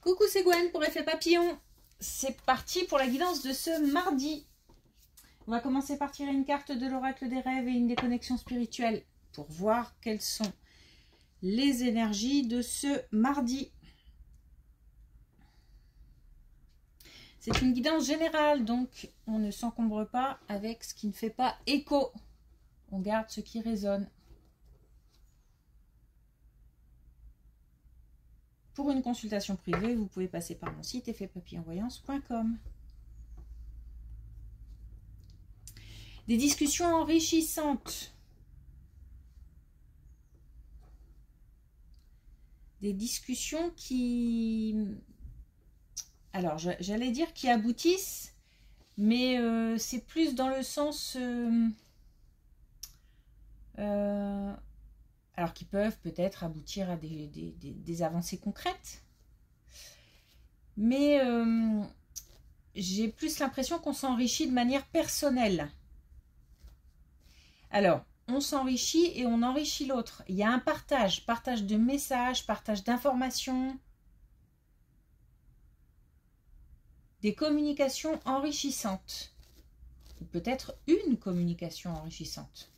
Coucou, c'est Gwen pour Effet Papillon. C'est parti pour la guidance de ce mardi. On va commencer par tirer une carte de l'oracle des rêves et une des connexions spirituelles pour voir quelles sont les énergies de ce mardi. C'est une guidance générale, donc on ne s'encombre pas avec ce qui ne fait pas écho. On garde ce qui résonne. Pour une consultation privée, vous pouvez passer par mon site effetpapillonvoyance.com. Des discussions enrichissantes. Des discussions qui... Alors, j'allais dire qui aboutissent, mais c'est plus dans le sens... alors qui peuvent peut-être aboutir à des avancées concrètes. Mais j'ai plus l'impression qu'on s'enrichit de manière personnelle. Alors, on s'enrichit et on enrichit l'autre. Il y a un partage de messages, partage d'informations, des communications enrichissantes. Ou peut-être une communication enrichissante.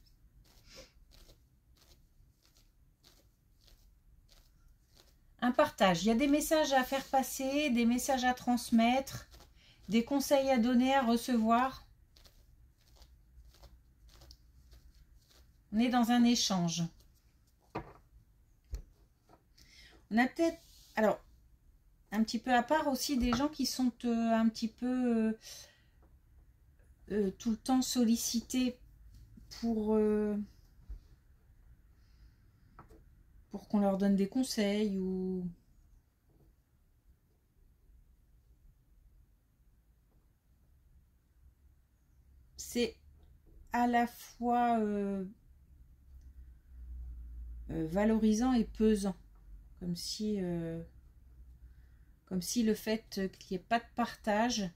Un partage, il y a des messages à faire passer, des messages à transmettre, des conseils à donner, à recevoir. On est dans un échange. On a peut-être, alors, un petit peu à part aussi des gens qui sont un petit peu tout le temps sollicités pour qu'on leur donne des conseils ou... C'est à la fois valorisant et pesant. Comme si le fait qu'il n'y ait pas de partage,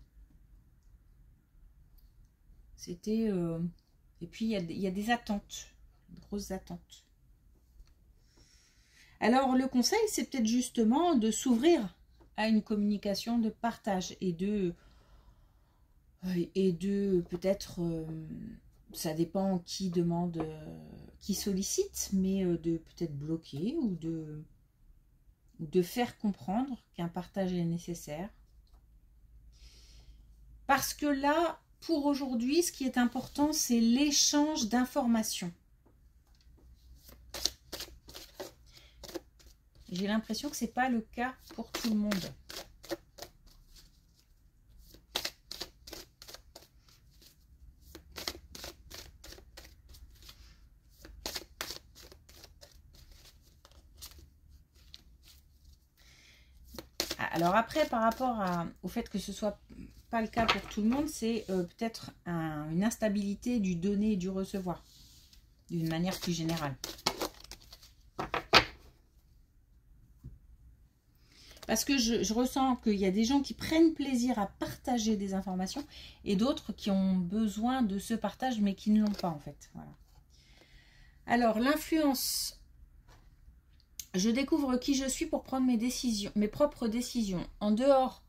c'était... et puis il y a des attentes, de grosses attentes. Alors, le conseil, c'est peut-être justement de s'ouvrir à une communication de partage et de peut-être, ça dépend qui demande, qui sollicite, mais de peut-être bloquer ou de faire comprendre qu'un partage est nécessaire. Parce que là, pour aujourd'hui, ce qui est important, c'est l'échange d'informations. J'ai l'impression que ce n'est pas le cas pour tout le monde. Alors après, par rapport au fait que ce ne soit pas le cas pour tout le monde, c'est peut-être une instabilité du donner et du recevoir, d'une manière plus générale. Parce que je ressens qu'il y a des gens qui prennent plaisir à partager des informations et d'autres qui ont besoin de ce partage mais qui ne l'ont pas en fait. Voilà. Alors l'influence, je découvre qui je suis pour prendre mes décisions, mes propres décisions. En dehors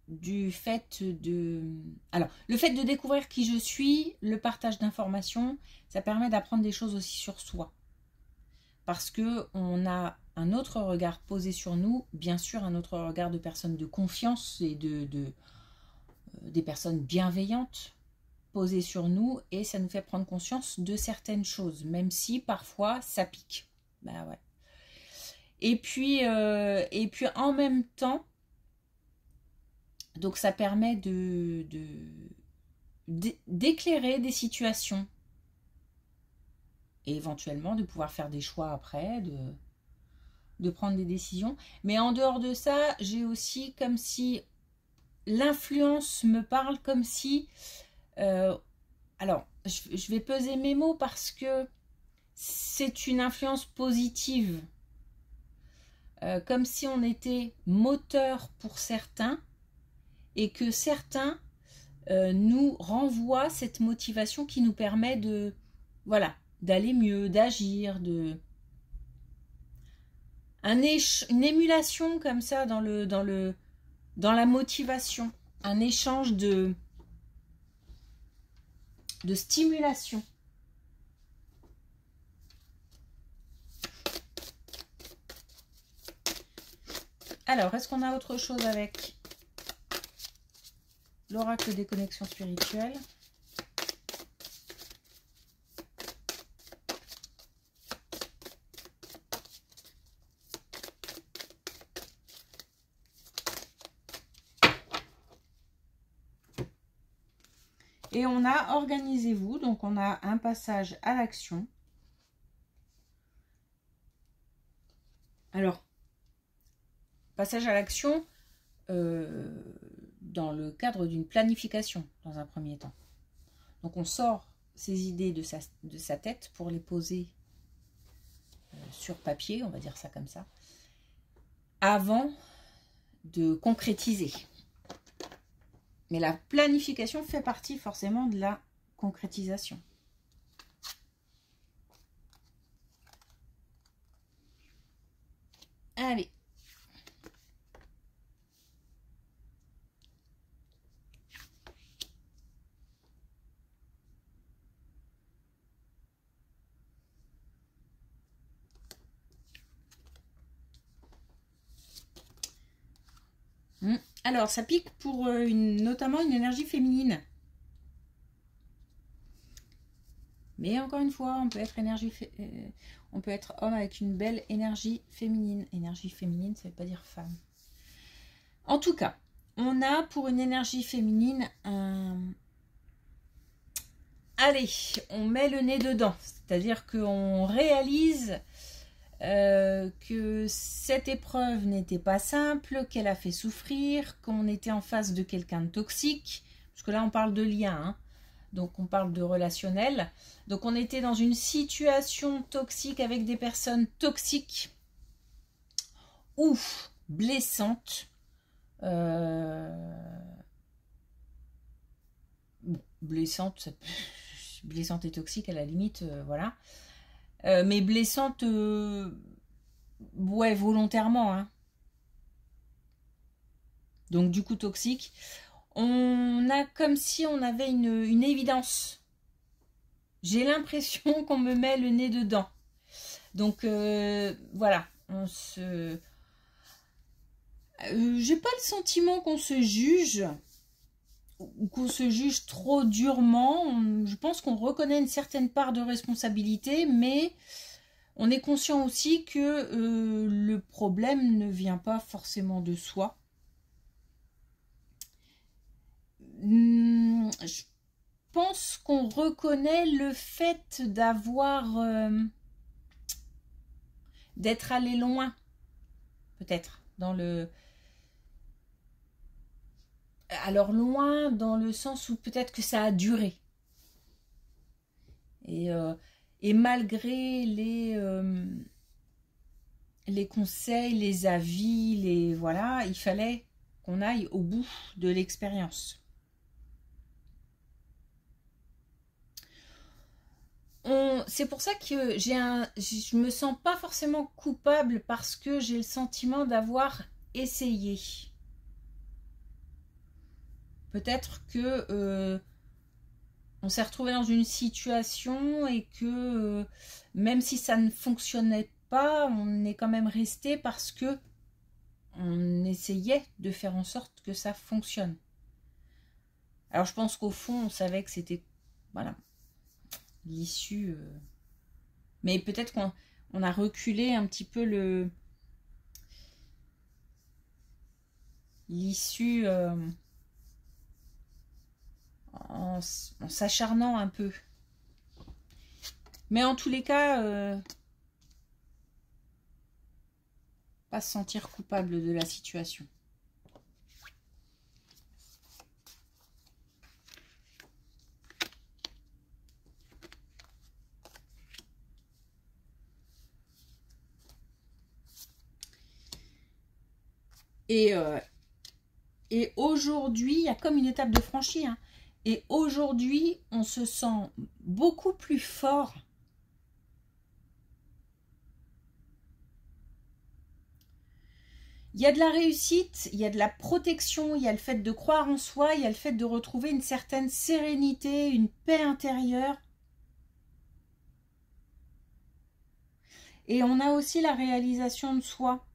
du fait de... Alors le fait de découvrir qui je suis, le partage d'informations, ça permet d'apprendre des choses aussi sur soi. Parce qu'on a un autre regard posé sur nous, bien sûr un autre regard de personnes de confiance et des personnes bienveillantes posées sur nous, et ça nous fait prendre conscience de certaines choses, même si parfois ça pique. Bah ouais. Et puis en même temps, donc ça permet d'éclairer des situations. Et éventuellement de pouvoir faire des choix après, de prendre des décisions. Mais en dehors de ça, j'ai aussi comme si l'influence me parle comme si... alors, je vais peser mes mots parce que c'est une influence positive. Comme si on était moteur pour certains et que certains nous renvoient cette motivation qui nous permet de... Voilà, d'aller mieux, d'agir, une émulation comme ça dans la motivation, un échange de stimulation. Alors, est-ce qu'on a autre chose avec l'oracle des connexions spirituelles? Et on a organisez-vous, donc on a un passage à l'action. Alors, passage à l'action dans le cadre d'une planification, dans un premier temps. Donc on sort ces idées de sa tête pour les poser sur papier, on va dire ça comme ça, avant de concrétiser. Mais la planification fait partie forcément de la concrétisation. Allez. Alors, ça pique pour notamment une énergie féminine. Mais encore une fois, on peut être on peut être homme avec une belle énergie féminine. Énergie féminine, ça ne veut pas dire femme. En tout cas, on a pour une énergie féminine un... Allez, on met le nez dedans. C'est-à-dire qu'on réalise que cette épreuve n'était pas simple, qu'elle a fait souffrir, qu'on était en face de quelqu'un de toxique, parce que là on parle de lien, hein, donc on parle de relationnel, donc on était dans une situation toxique avec des personnes toxiques ou blessantes, blessante et toxique à la limite, voilà. Mais blessante, ouais, volontairement. Hein. Donc, du coup, toxique. On a comme si on avait une évidence. J'ai l'impression qu'on me met le nez dedans. Donc, voilà. J'ai pas le sentiment qu'on se juge ou qu'on se juge trop durement. Je pense qu'on reconnaît une certaine part de responsabilité, mais on est conscient aussi que le problème ne vient pas forcément de soi. Je pense qu'on reconnaît le fait d'être allé loin, peut-être, dans le... Alors loin dans le sens où peut-être que ça a duré. Et malgré les conseils, les avis, voilà, il fallait qu'on aille au bout de l'expérience. C'est pour ça que je me sens pas forcément coupable parce que j'ai le sentiment d'avoir essayé. Peut-être que on s'est retrouvé dans une situation et que même si ça ne fonctionnait pas, on est quand même resté parce que on essayait de faire en sorte que ça fonctionne. Alors je pense qu'au fond, on savait que c'était voilà l'issue. Mais peut-être qu'on a reculé un petit peu l'issue en s'acharnant un peu. Mais en tous les cas, pas se sentir coupable de la situation. Et aujourd'hui, il y a comme une étape de franchie. Hein. Et aujourd'hui, on se sent beaucoup plus fort. Il y a de la réussite, il y a de la protection, il y a le fait de croire en soi, il y a le fait de retrouver une certaine sérénité, une paix intérieure. Et on a aussi la réalisation de soi.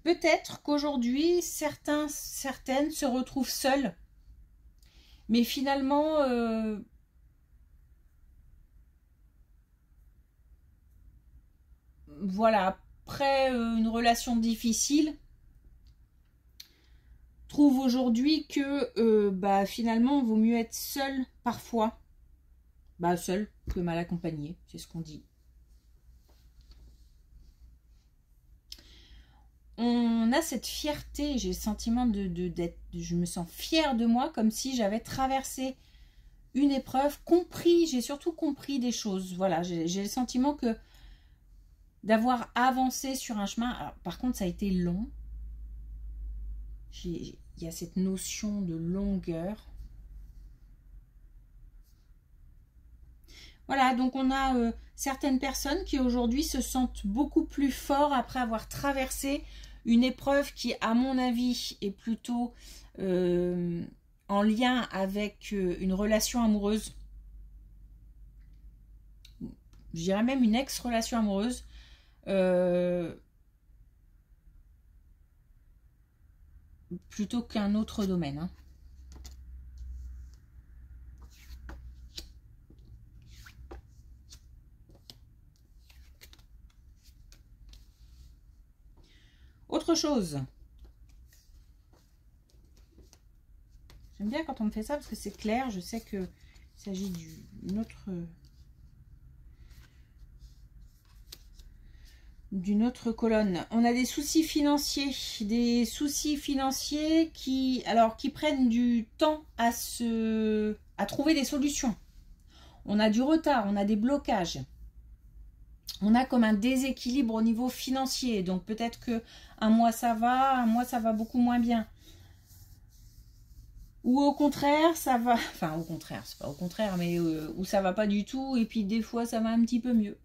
Peut-être qu'aujourd'hui, certaines se retrouvent seuls. Mais finalement, voilà, après une relation difficile, trouve aujourd'hui que bah, finalement, il vaut mieux être seul parfois. Bah, seul que mal accompagné, c'est ce qu'on dit. On a cette fierté, j'ai le sentiment d'être, je me sens fière de moi, comme si j'avais traversé une épreuve, j'ai surtout compris des choses. Voilà, j'ai le sentiment que d'avoir avancé sur un chemin, alors, par contre ça a été long, il y a cette notion de longueur. Voilà, donc on a certaines personnes qui aujourd'hui se sentent beaucoup plus forts après avoir traversé une épreuve qui, à mon avis, est plutôt en lien avec une relation amoureuse. Je dirais même une ex-relation amoureuse. Plutôt qu'un autre domaine. Hein. Autre chose. J'aime bien quand on me fait ça parce que c'est clair. Je sais qu'il s'agit d'une autre colonne. On a des soucis financiers. Des soucis financiers qui prennent du temps à trouver des solutions. On a du retard, on a des blocages. On a comme un déséquilibre au niveau financier. Donc peut-être que un mois ça va beaucoup moins bien. Ou au contraire, ça va... Enfin, au contraire, c'est pas au contraire, mais où ça va pas du tout. Et puis des fois, ça va un petit peu mieux.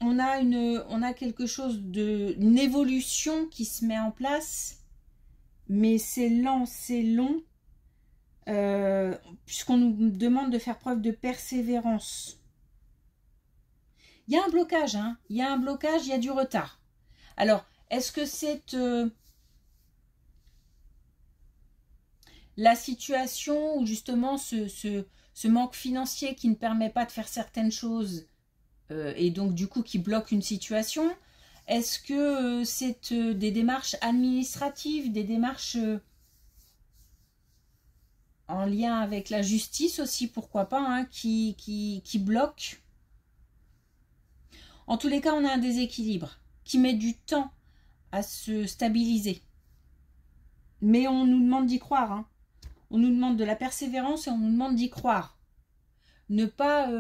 On a quelque chose une évolution qui se met en place. Mais c'est lent, c'est long. Puisqu'on nous demande de faire preuve de persévérance. Il y a un blocage, hein. Il y a un blocage, il y a du retard. Alors, est-ce que c'est la situation où justement ce manque financier qui ne permet pas de faire certaines choses et donc du coup qui bloque une situation? Est-ce que c'est des démarches administratives, des démarches en lien avec la justice aussi, pourquoi pas, hein, qui bloquent? En tous les cas, on a un déséquilibre qui met du temps à se stabiliser. Mais on nous demande d'y croire. Hein. On nous demande de la persévérance et on nous demande d'y croire. Ne pas...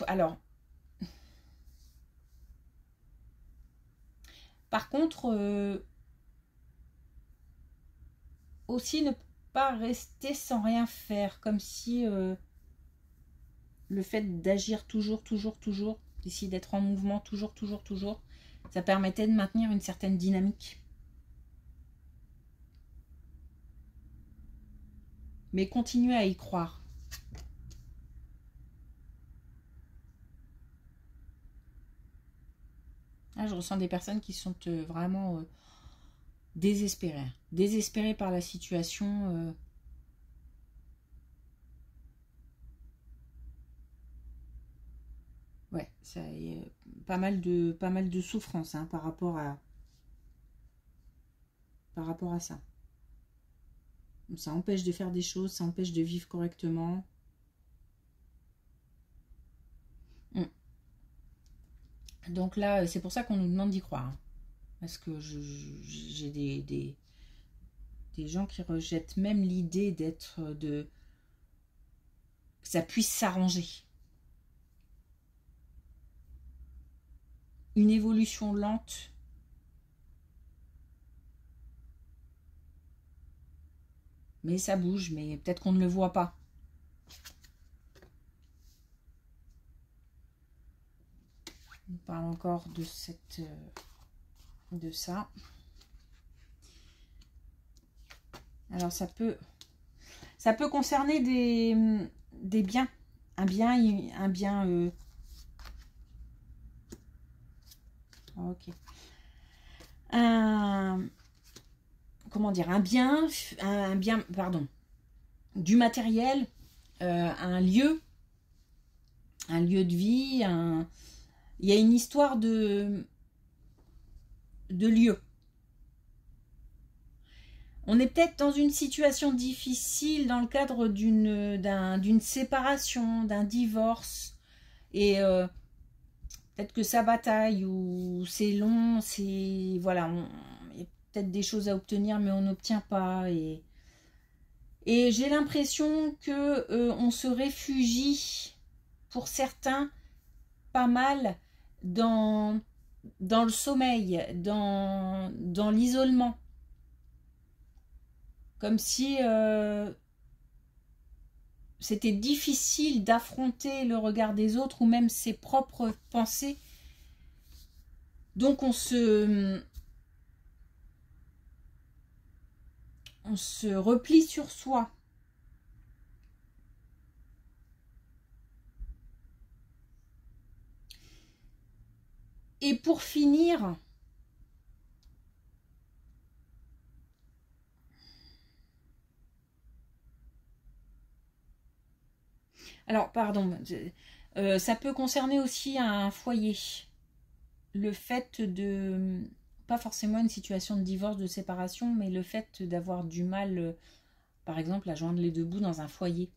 alors... Par contre, aussi ne pas rester sans rien faire. Comme si le fait d'agir toujours, d'essayer d'être en mouvement toujours, ça permettait de maintenir une certaine dynamique. Mais continuez à y croire. Là, je ressens des personnes qui sont vraiment désespérées. Désespérées par la situation. Ouais, ça y est, pas mal de souffrance hein, par rapport à ça. Ça empêche de faire des choses, ça empêche de vivre correctement. Donc là, c'est pour ça qu'on nous demande d'y croire. Hein. Parce que j'ai des gens qui rejettent même l'idée que ça puisse s'arranger. Une évolution lente. Mais ça bouge, mais peut-être qu'on ne le voit pas. On parle encore de de ça. Alors ça peut concerner des biens, un bien. Ok. Comment dire, un bien, pardon, du matériel, un lieu de vie, il y a une histoire de lieu. On est peut-être dans une situation difficile dans le cadre d'une séparation, d'un divorce, et peut-être que ça bataille ou c'est long, voilà, il y a peut-être des choses à obtenir mais on n'obtient pas, et j'ai l'impression que on se réfugie pour certains pas mal dans le sommeil, dans l'isolement. Comme si c'était difficile d'affronter le regard des autres ou même ses propres pensées. Donc on se replie sur soi. Et pour finir, alors pardon, ça peut concerner aussi un foyer. Le fait de, pas forcément une situation de divorce, de séparation, mais le fait d'avoir du mal, par exemple, à joindre les deux bouts dans un foyer.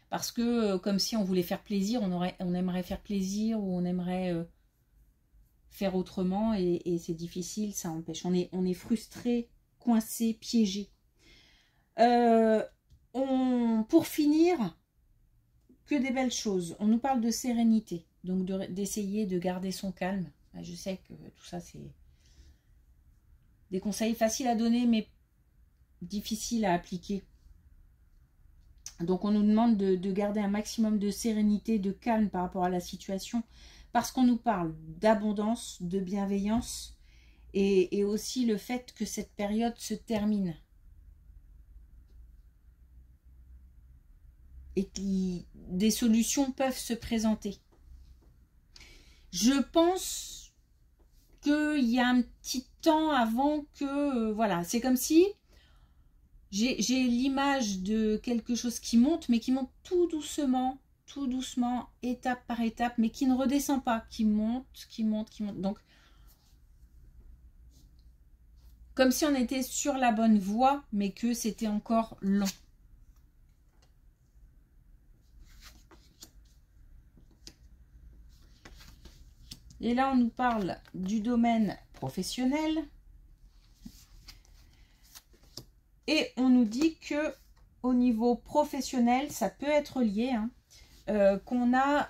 Parce que comme si on voulait faire plaisir, on aimerait faire plaisir ou on aimerait faire autrement, et c'est difficile, ça empêche. On est frustré, coincé, piégé. Pour finir, que des belles choses. On nous parle de sérénité, donc d'essayer de garder son calme. Je sais que tout ça, c'est des conseils faciles à donner, mais difficiles à appliquer. Donc on nous demande de garder un maximum de sérénité, de calme par rapport à la situation, parce qu'on nous parle d'abondance, de bienveillance, et aussi le fait que cette période se termine. Et que des solutions peuvent se présenter. Je pense qu'il y a un petit temps avant que... voilà, c'est comme si j'ai l'image de quelque chose qui monte, mais qui monte tout doucement, étape par étape, mais qui ne redescend pas, qui monte. Donc, comme si on était sur la bonne voie, mais que c'était encore long. Et là, on nous parle du domaine professionnel. Et on nous dit que au niveau professionnel, ça peut être lié, qu'on a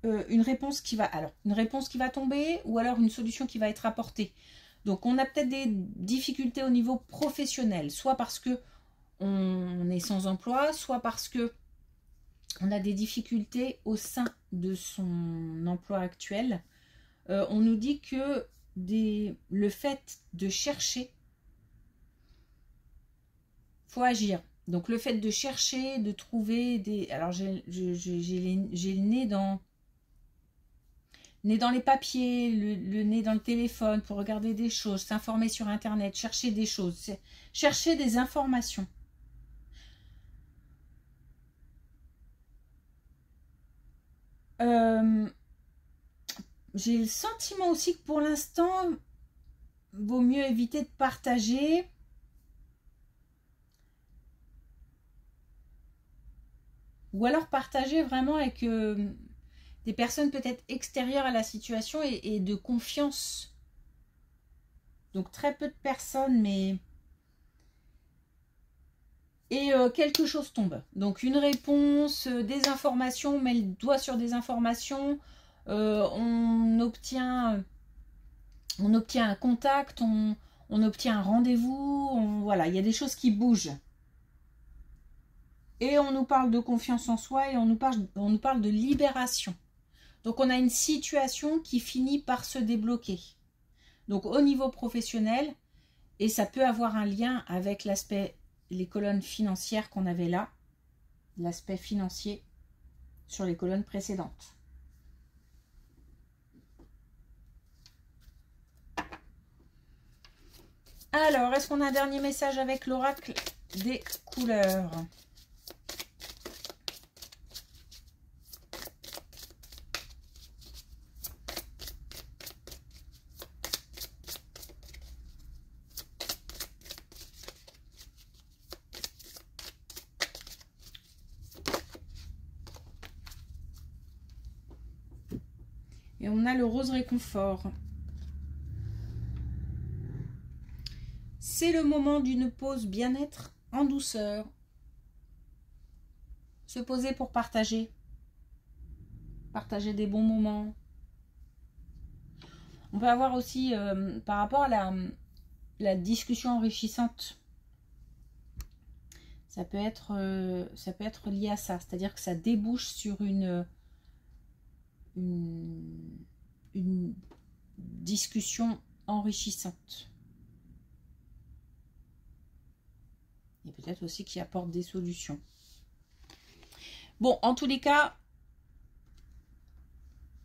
une réponse qui va tomber, ou alors une solution qui va être apportée. Donc, on a peut-être des difficultés au niveau professionnel, soit parce que on est sans emploi, soit parce que on a des difficultés au sein de son emploi actuel. On nous dit que le fait de chercher, faut agir. Donc le fait de chercher, de trouver des... Alors j'ai le nez dans les papiers, le nez dans le téléphone pour regarder des choses, s'informer sur internet, chercher des choses, chercher des informations. J'ai le sentiment aussi que pour l'instant, vaut mieux éviter de partager. Ou alors partager vraiment avec des personnes peut-être extérieures à la situation et de confiance. Donc très peu de personnes, mais... Et quelque chose tombe. Donc une réponse, des informations, on met le doigt sur des informations, on obtient un contact, on obtient un rendez-vous, voilà, il y a des choses qui bougent. Et on nous parle de confiance en soi et on nous parle de libération. Donc on a une situation qui finit par se débloquer. Donc au niveau professionnel, et ça peut avoir un lien avec l'aspect, les colonnes financières qu'on avait là, l'aspect financier sur les colonnes précédentes. Alors, est-ce qu'on a un dernier message avec l'oracle des couleurs? Et on a le rose réconfort. C'est le moment d'une pause bien-être en douceur. Se poser pour partager. Partager des bons moments. On peut avoir aussi, par rapport à la discussion enrichissante, ça peut être lié à ça. C'est-à-dire que ça débouche sur une discussion enrichissante. Et peut-être aussi qui apporte des solutions. Bon, en tous les cas,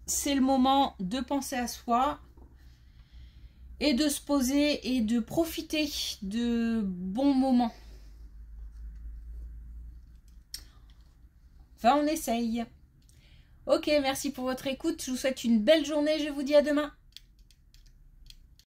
c'est le moment de penser à soi et de se poser et de profiter de bons moments. Enfin, on essaye. Ok, merci pour votre écoute. Je vous souhaite une belle journée. Je vous dis à demain.